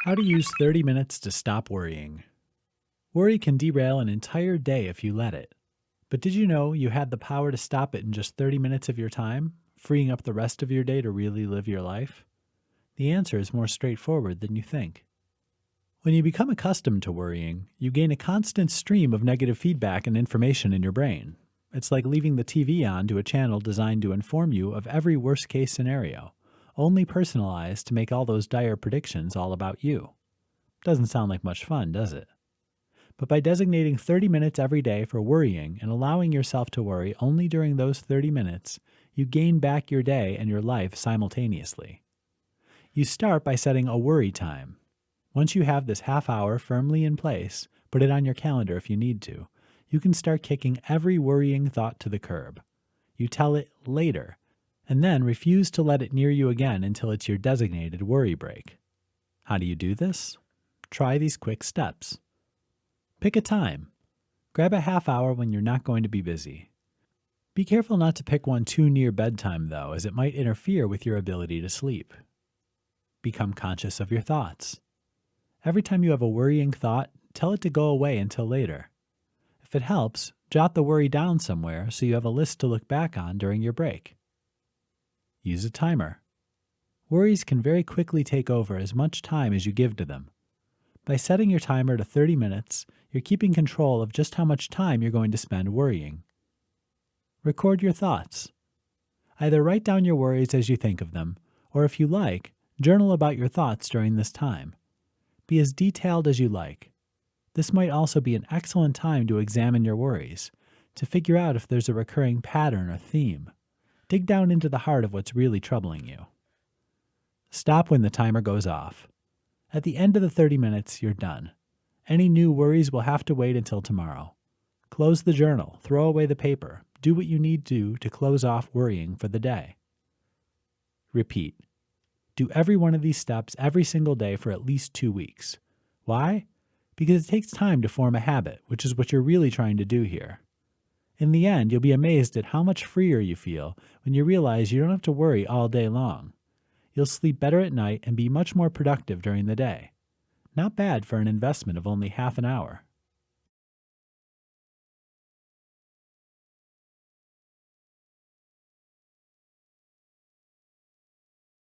How to use 30 minutes to stop worrying. Worry can derail an entire day if you let it. But did you know you had the power to stop it in just 30 minutes of your time, freeing up the rest of your day to really live your life? The answer is more straightforward than you think. When you become accustomed to worrying, you gain a constant stream of negative feedback and information in your brain. It's like leaving the TV on to a channel designed to inform you of every worst case scenario, only personalized to make all those dire predictions all about you. Doesn't sound like much fun, does it? But by designating 30 minutes every day for worrying and allowing yourself to worry only during those 30 minutes, you gain back your day and your life simultaneously. You start by setting a worry time. Once you have this half hour firmly in place, put it on your calendar if you need to, you can start kicking every worrying thought to the curb. You tell it later, and then refuse to let it near you again until it's your designated worry break. How do you do this? Try these quick steps. Pick a time. Grab a half hour when you're not going to be busy. Be careful not to pick one too near bedtime, though, as it might interfere with your ability to sleep. Become conscious of your thoughts. Every time you have a worrying thought, tell it to go away until later. If it helps, jot the worry down somewhere so you have a list to look back on during your break. Use a timer. Worries can very quickly take over as much time as you give to them. By setting your timer to 30 minutes, you're keeping control of just how much time you're going to spend worrying. Record your thoughts. Either write down your worries as you think of them, or if you like, journal about your thoughts during this time. Be as detailed as you like. This might also be an excellent time to examine your worries, to figure out if there's a recurring pattern or theme. Dig down into the heart of what's really troubling you. Stop when the timer goes off. At the end of the 30 minutes, you're done. Any new worries will have to wait until tomorrow. Close the journal, throw away the paper, do what you need to close off worrying for the day. Repeat. Do every one of these steps every single day for at least 2 weeks. Why? Because it takes time to form a habit, which is what you're really trying to do here. In the end, you'll be amazed at how much freer you feel when you realize you don't have to worry all day long. You'll sleep better at night and be much more productive during the day. Not bad for an investment of only half an hour.